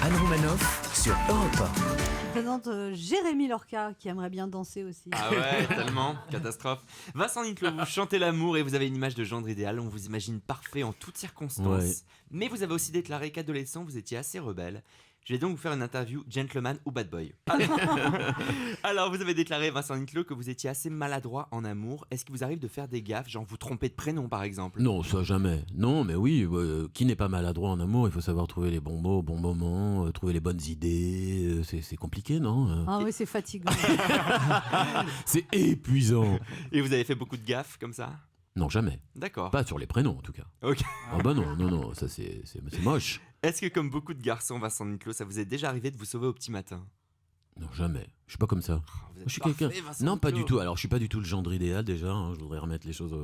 Anne Romanoff sur Europe 1. Je présente Jérémy Lorca qui aimerait bien danser aussi. Ah ouais, tellement, catastrophe. Vincent Niclot, vous chantez l'amour et vous avez une image de gendre idéal, on vous imagine parfait en toutes circonstances. Ouais. Mais vous avez aussi déclaré qu'adolescent, vous étiez assez rebelle. Je vais donc vous faire une interview gentleman ou bad boy. Alors, vous avez déclaré, Vincent Niclot, que vous étiez assez maladroit en amour. Est-ce qu'il vous arrive de faire des gaffes, genre vous tromper de prénom par exemple ? Non, ça jamais. Non, mais oui, qui n'est pas maladroit en amour ? Il faut savoir trouver les bons mots, bons moments, trouver les bonnes idées. C'est compliqué, non ? Ah oui, c'est fatigant. C'est épuisant. Et vous avez fait beaucoup de gaffes comme ça ? Non, jamais. D'accord. Pas sur les prénoms, en tout cas. Ok. Ah bah non, ça c'est moche. Est-ce que comme beaucoup de garçons, Vincent Niclot, ça vous est déjà arrivé de vous sauver au petit matin ? Non, jamais. Je suis pas comme ça. Vous êtes Je suis parfait, quelqu'un. Vincent Non, pas Niclot. du tout. Alors, je suis pas du tout le gendre idéal déjà. Je voudrais remettre les choses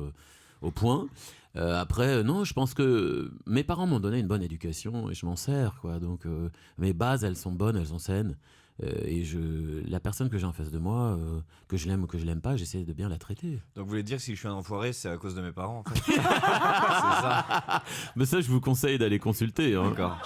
au point. Après, non, je pense que mes parents m'ont donné une bonne éducation et je m'en sers, quoi. Donc, mes bases, elles sont bonnes, elles sont saines. Et la personne que j'ai en face de moi, que je l'aime ou que je l'aime pas, j'essaie de bien la traiter. Donc vous voulez dire que si je suis un enfoiré, c'est à cause de mes parents en fait. C'est ça. Mais ça, je vous conseille d'aller consulter. Hein. D'accord.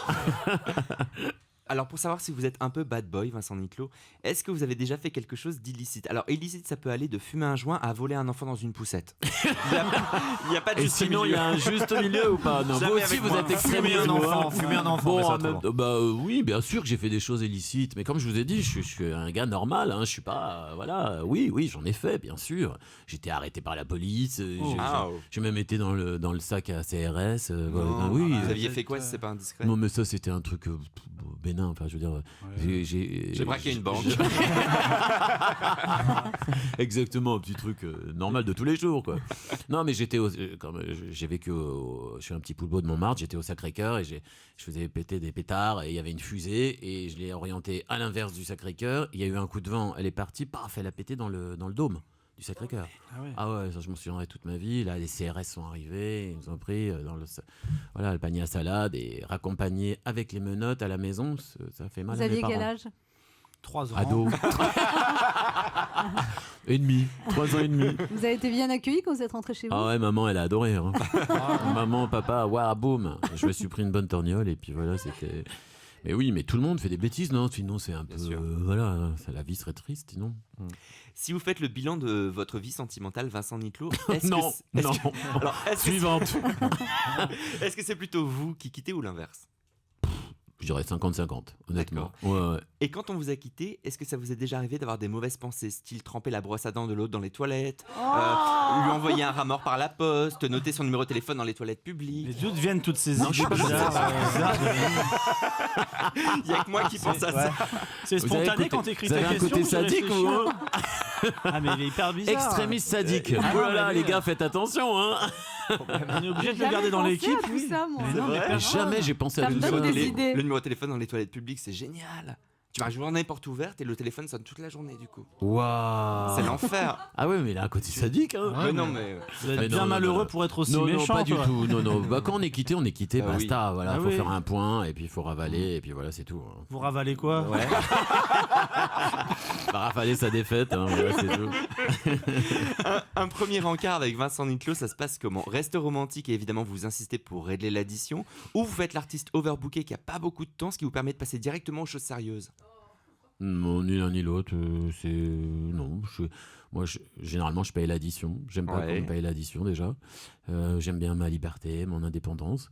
Alors pour savoir si vous êtes un peu bad boy, Vincent Niclot, est-ce que vous avez déjà fait quelque chose d'illicite ? Alors illicite, ça peut aller de fumer un joint à voler un enfant dans une poussette. Il n'y a pas de Et juste sinon, il y milieu. a un juste milieu ou pas ? Non, Jamais vous aussi, avec vous moi. êtes extrémiste. Fumer un enfant, Bon, mais ça, en trop même- oui, bien sûr que j'ai fait des choses illicites, mais comme je vous ai dit, je suis un gars normal. Hein, je suis pas, voilà. Oui, j'en ai fait, bien sûr. J'étais arrêté par la police. J'ai même été dans le sac à CRS. Non, oui. Vous aviez fait quoi si c'est pas indiscret ? Non, mais ça, c'était un truc bénin. Enfin, je veux dire, J'ai braqué une banque. Exactement, un petit truc normal de tous les jours, quoi. Non, mais j'ai vécu je suis un petit poulpeau de Montmartre, j'étais au Sacré-Cœur et je faisais péter des pétards et il y avait une fusée et je l'ai orientée à l'inverse du Sacré-Cœur. Il y a eu un coup de vent, elle est partie, paf, elle a pété dans le dôme du Sacré-Cœur. Ah ouais, ça je m'en souviendrai toute ma vie. Là, les CRS sont arrivés, ils nous ont pris dans le panier à salade et raccompagnés avec les menottes à la maison. Ça fait mal Vous à mes aviez parents. quel âge ? 3 ans. Ado. et demi. 3 ans et demi. Vous avez été bien accueilli quand vous êtes rentré chez vous ? Ah ouais, maman, elle a adoré. Hein. Maman, papa, waouh, boum. Je me suis pris une bonne torgnole et puis voilà, c'était... Mais oui, mais tout le monde fait des bêtises, non ? Sinon, c'est un peu... voilà, la vie serait triste, sinon. Si vous faites le bilan de votre vie sentimentale, Vincent Niclot, Non. Suivante. Est-ce que c'est plutôt vous qui quittez ou l'inverse ? Je dirais 50-50, honnêtement. Ouais. Et quand on vous a quitté, est-ce que ça vous est déjà arrivé d'avoir des mauvaises pensées, style tremper la brosse à dents de l'autre dans les toilettes, lui envoyer un rat mort par la poste, noter son numéro de téléphone dans les toilettes publiques ? Mais d'où viennent toutes ces Non, je idées suis pas bizarres Il y a que moi qui pense à ça. C'est Vous avez spontané écouté- quand t'écris vous ta avez un question. côté tu sadique réfléchis. ou Ah mais il est hyper bizarre. Extrémiste sadique. Ah, Voilà, mais les oui. gars, faites attention. Hein. On est obligé de le Jamais garder dans pensé l'équipe. à tout ça, moi. Mais non, mais vrai personne. Jamais j'ai pensé Ça à me tout donne ça. des idées. Le numéro de téléphone dans les toilettes publiques, c'est génial. Tu vas une journée porte ouverte et le téléphone sonne toute la journée du coup. Waouh. C'est l'enfer. Ah ouais, mais il a un côté sadique. Hein. Mais non, mais... Vous êtes Mais bien non, malheureux non. pour être aussi Non, méchant. pas du toi. tout. Non. Bah, quand on est quitté, Ah oui. basta. Voilà, Ah faut oui. faire un point et puis il faut ravaler et puis voilà, c'est tout. Hein. Vous ravalez quoi? Ouais. Bah, ravaler sa défaite, hein, voilà, c'est tout. Un premier encart avec Vincent Niclot, ça se passe comment ? Reste romantique et évidemment vous insistez pour régler l'addition, ou vous faites l'artiste overbooké qui a pas beaucoup de temps, ce qui vous permet de passer directement aux choses sérieuses ? Non, ni l'un ni l'autre, c'est... Non, généralement, je paye l'addition. J'aime pas qu'on me paye l'addition, déjà. J'aime bien ma liberté, mon indépendance.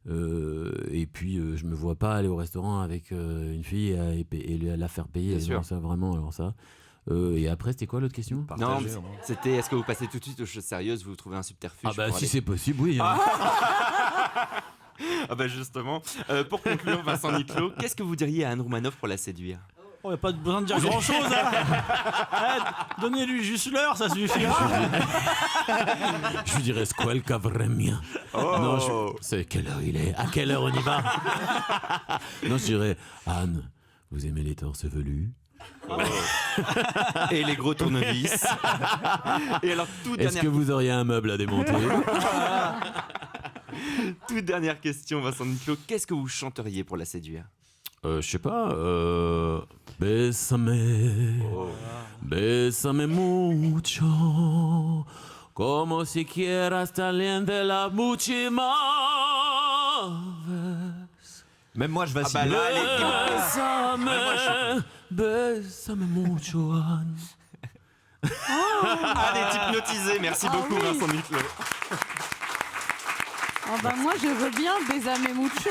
Et puis, je me vois pas aller au restaurant avec une fille et la faire payer. Bien sûr. Non, ça, vraiment, alors ça... et après, c'était quoi l'autre question ? Non, c'était est-ce que vous passez tout de suite aux choses sérieuses, vous trouvez un subterfuge Ah bah pour si aller- c'est possible, oui. Hein. Ah bah justement, pour conclure, Vincent Niclot, qu'est-ce que vous diriez à Anne Romanoff pour la séduire ? Il n'y a pas besoin de dire grand chose. Donnez-lui juste l'heure, ça suffira. Je lui dirais Squelka vraiment. Non, c'est quelle heure il est ? À quelle heure on y va ? Non, je dirais Anne, vous aimez les torses velus ? Et les gros tournevis. Et alors, Est-ce que vous auriez un meuble à démonter ? toute dernière question, Vincent Niclot, qu'est-ce que vous chanteriez pour la séduire ? Je sais pas. Bésame mucho, como si quieras también de la muchísima vez. Même moi, je vacille. Ah bah là, Bésame mucho, Anne. Ah, des types hypnotisés. Merci Ah beaucoup, oui. Vincent Niclot. Oh bah moi je veux bien Besame Mucho.